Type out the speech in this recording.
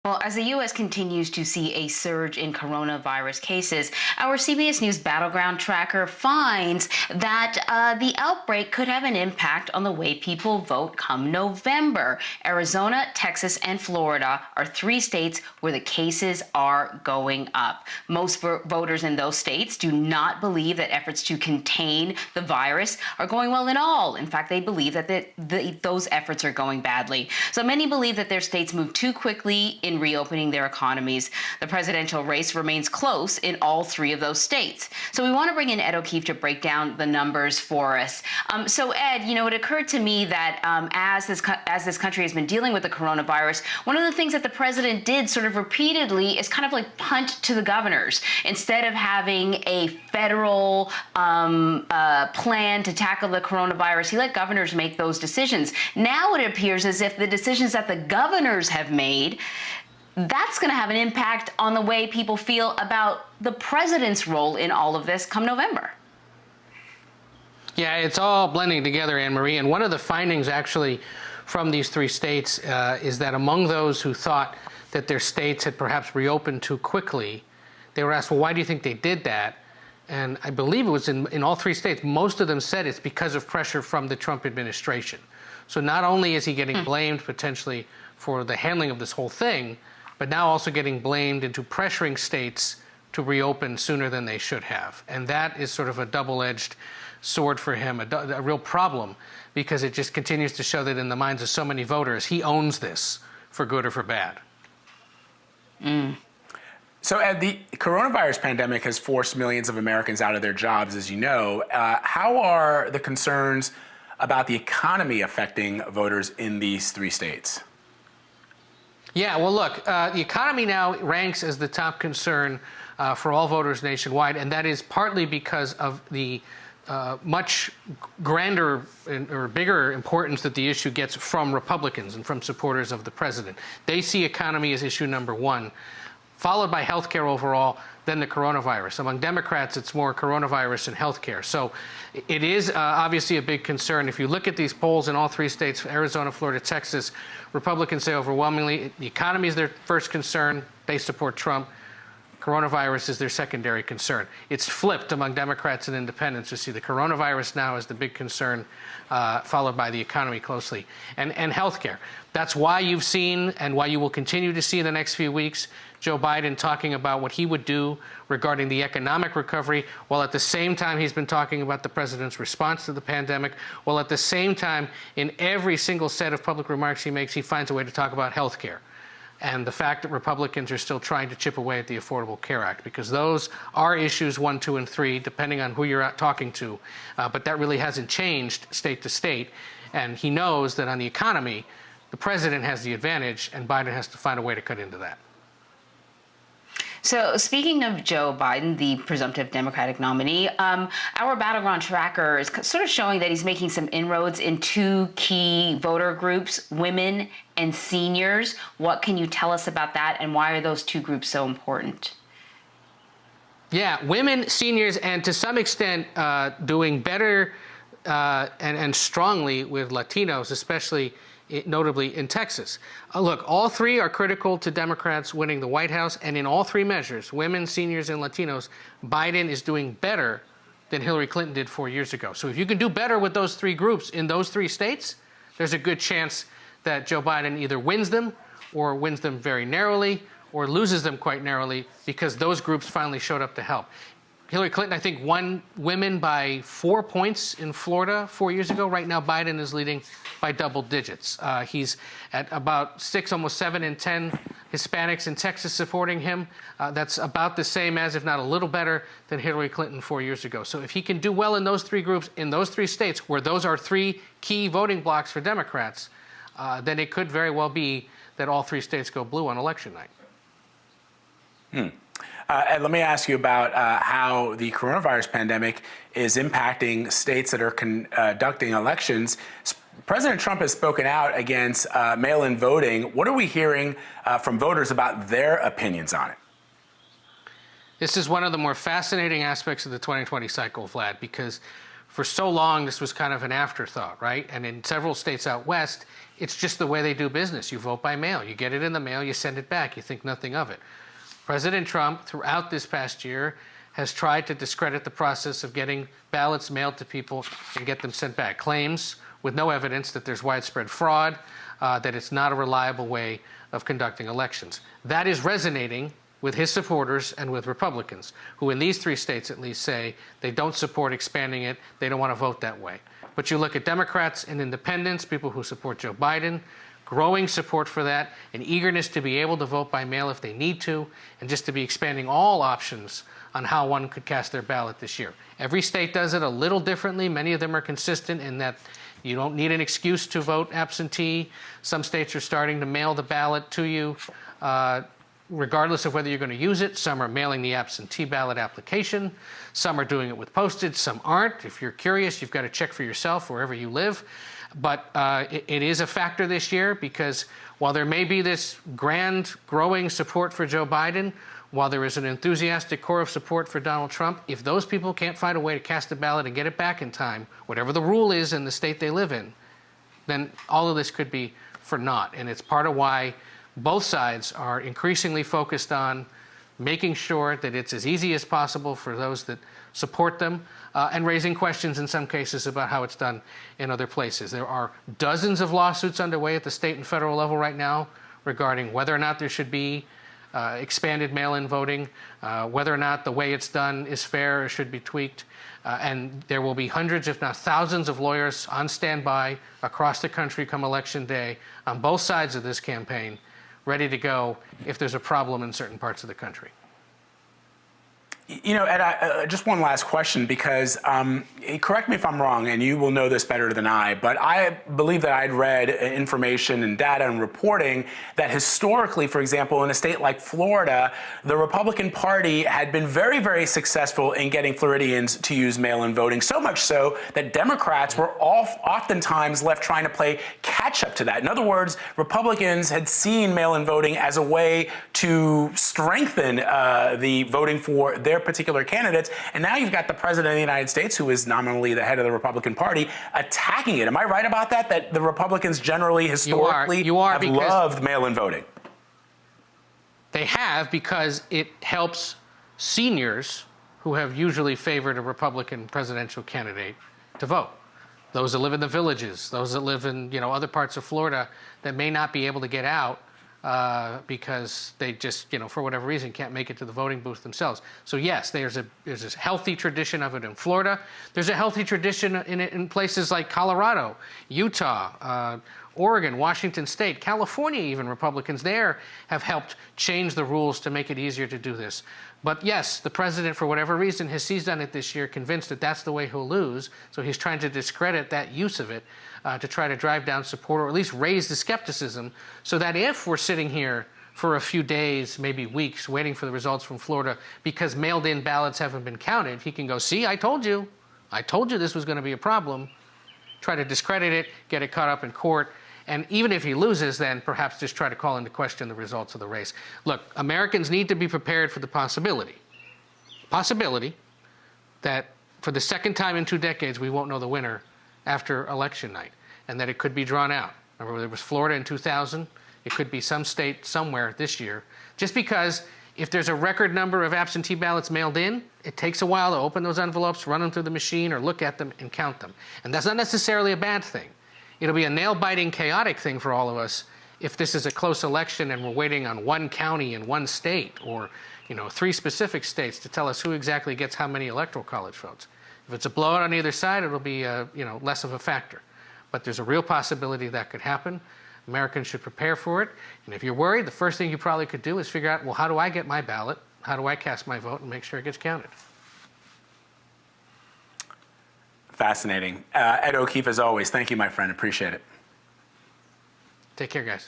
Well, as the U.S. continues to see a surge in coronavirus cases, our CBS News Battleground Tracker finds that the outbreak could have an impact on the way people vote come November. Arizona, Texas, and Florida are three states where the cases are going up. Most voters in those states do not believe that efforts to contain the virus are going well at all. In fact, they believe that those efforts are going badly. So many believe that their states move too quickly in reopening their economies. The presidential race remains close in all three of those states. So we want to bring in Ed O'Keefe to break down the numbers for us. So Ed, it occurred to me that as this country has been dealing with the coronavirus, one of the things that the president did sort of repeatedly is kind of like punt to the governors. Instead of having a federal plan to tackle the coronavirus, he let governors make those decisions. Now it appears as if the decisions that the governors have made, that's going to have an impact on the way people feel about the president's role in all of this come November. Yeah, it's all blending together, Anne-Marie. And one of the findings actually from these three states is that among those who thought that their states had perhaps reopened too quickly, they were asked, well, why do you think they did that? And I believe it was in all three states, most of them said it's because of pressure from the Trump administration. So not only is he getting blamed potentially for the handling of this whole thing, but now also getting blamed into pressuring states to reopen sooner than they should have. And that is sort of a double-edged sword for him, a real problem, because it just continues to show that in the minds of so many voters, he owns this for good or for bad. So, Ed, the coronavirus pandemic has forced millions of Americans out of their jobs, as you know. How are the concerns about the economy affecting voters in these three states? Yeah, well, look, the economy now ranks as the top concern for all voters nationwide, and that is partly because of the much grander or bigger importance that the issue gets from Republicans and from supporters of the president. They see economy as issue number one, followed by healthcare overall, then the coronavirus. Among Democrats, it's more coronavirus and healthcare. So it is obviously a big concern. If you look at these polls in all three states, Arizona, Florida, Texas, Republicans say overwhelmingly the economy is their first concern. They support Trump. Coronavirus is their secondary concern. It's flipped among Democrats and independents. You see the coronavirus now as the big concern, followed by the economy closely, and healthcare. That's why you've seen, and why you will continue to see in the next few weeks, Joe Biden talking about what he would do regarding the economic recovery, while at the same time he's been talking about the president's response to the pandemic, while at the same time in every single set of public remarks he makes, he finds a way to talk about healthcare. And the fact that Republicans are still trying to chip away at the Affordable Care Act, because those are issues 1, 2, and 3, depending on who you're talking to. But that really hasn't changed state to state. And he knows that on the economy, the president has the advantage, and Biden has to find a way to cut into that. So speaking of Joe Biden, the presumptive Democratic nominee, our Battleground Tracker is sort of showing that he's making some inroads in two key voter groups, women and seniors. What can you tell us about that, and why are those two groups so important? Yeah, women, seniors, and to some extent doing better and strongly with Latinos, especially notably in Texas. Look, all three are critical to Democrats winning the White House, and in all three measures, women, seniors, and Latinos, Biden is doing better than Hillary Clinton did 4 years ago. So if you can do better with those three groups in those three states, there's a good chance that Joe Biden either wins them or wins them very narrowly or loses them quite narrowly, because those groups finally showed up to help. Hillary Clinton, I think, won women by 4 points in Florida 4 years ago. Right now, Biden is leading by double digits. He's at about 6, almost 7 in 10 Hispanics in Texas supporting him. That's about the same as, if not a little better, than Hillary Clinton 4 years ago. So if he can do well in those three groups, in those three states, where those are three key voting blocks for Democrats, then it could very well be that all three states go blue on election night. And let me ask you about how the coronavirus pandemic is impacting states that are conducting elections. President Trump has spoken out against mail-in voting. What are we hearing from voters about their opinions on it? This is one of the more fascinating aspects of the 2020 cycle, Vlad, because for so long, this was kind of an afterthought, right? And in several states out west, it's just the way they do business. You vote by mail. You get it in the mail, you send it back. You think nothing of it. President Trump, throughout this past year, has tried to discredit the process of getting ballots mailed to people and get them sent back. Claims with no evidence that there's widespread fraud, that it's not a reliable way of conducting elections. That is resonating with his supporters and with Republicans, who in these 3 states at least say they don't support expanding it, they don't want to vote that way. But you look at Democrats and independents, people who support Joe Biden, growing support for that, an eagerness to be able to vote by mail if they need to, and just to be expanding all options on how one could cast their ballot this year. Every state does it a little differently. Many of them are consistent in that you don't need an excuse to vote absentee. Some states are starting to mail the ballot to you regardless of whether you're going to use it. Some are mailing the absentee ballot application. Some are doing it with postage. Some aren't. If you're curious, you've got to check for yourself wherever you live. But it is a factor this year because while there may be this grand growing support for Joe Biden, while there is an enthusiastic core of support for Donald Trump, if those people can't find a way to cast a ballot and get it back in time, whatever the rule is in the state they live in, then all of this could be for naught. And it's part of why both sides are increasingly focused on making sure that it's as easy as possible for those that support them, and raising questions in some cases about how it's done in other places. There are dozens of lawsuits underway at the state and federal level right now regarding whether or not there should be expanded mail-in voting, whether or not the way it's done is fair or should be tweaked. And there will be hundreds, if not thousands, of lawyers on standby across the country come Election Day on both sides of this campaign, ready to go if there's a problem in certain parts of the country. You know, Ed, just one last question, because correct me if I'm wrong, and you will know this better than I, but I believe that I'd read information and data and reporting that historically, for example, in a state like Florida, the Republican Party had been very, very successful in getting Floridians to use mail-in voting, so much so that Democrats were oftentimes left trying to play catch-up to that. In other words, Republicans had seen mail-in voting as a way to strengthen the voting for their particular candidates, and now you've got the president of the United States, who is nominally the head of the Republican Party, attacking it. Am I right about that? That the Republicans generally, historically, have loved mail-in voting? They have, because it helps seniors who have usually favored a Republican presidential candidate to vote. Those that live in the villages, those that live in other parts of Florida that may not be able to get out because they just, for whatever reason, can't make it to the voting booth themselves. So yes, there's this healthy tradition of it in Florida. There's a healthy tradition in it in places like Colorado, Utah, Oregon, Washington State, California. Even Republicans there have helped change the rules to make it easier to do this. But yes, the president, for whatever reason, has seized on it this year, convinced that that's the way he'll lose. So he's trying to discredit that use of it to try to drive down support, or at least raise the skepticism, so that if we're sitting here for a few days, maybe weeks, waiting for the results from Florida because mailed-in ballots haven't been counted, he can go, see, I told you this was going to be a problem, try to discredit it, get it caught up in court. And even if he loses, then perhaps just try to call into question the results of the race. Look, Americans need to be prepared for the possibility that for the second time in 2 decades, we won't know the winner after election night, and that it could be drawn out. Remember, there was Florida in 2000. It could be some state somewhere this year. Just because if there's a record number of absentee ballots mailed in, it takes a while to open those envelopes, run them through the machine, or look at them and count them. And that's not necessarily a bad thing. It'll be a nail-biting, chaotic thing for all of us if this is a close election and we're waiting on one county in one state, or 3 specific states to tell us who exactly gets how many electoral college votes. If it's a blowout on either side, it'll be less of a factor. But there's a real possibility that could happen. Americans should prepare for it. And if you're worried, the first thing you probably could do is figure out, well, how do I get my ballot? How do I cast my vote and make sure it gets counted? Fascinating. Ed O'Keefe, as always, thank you, my friend. Appreciate it. Take care, guys.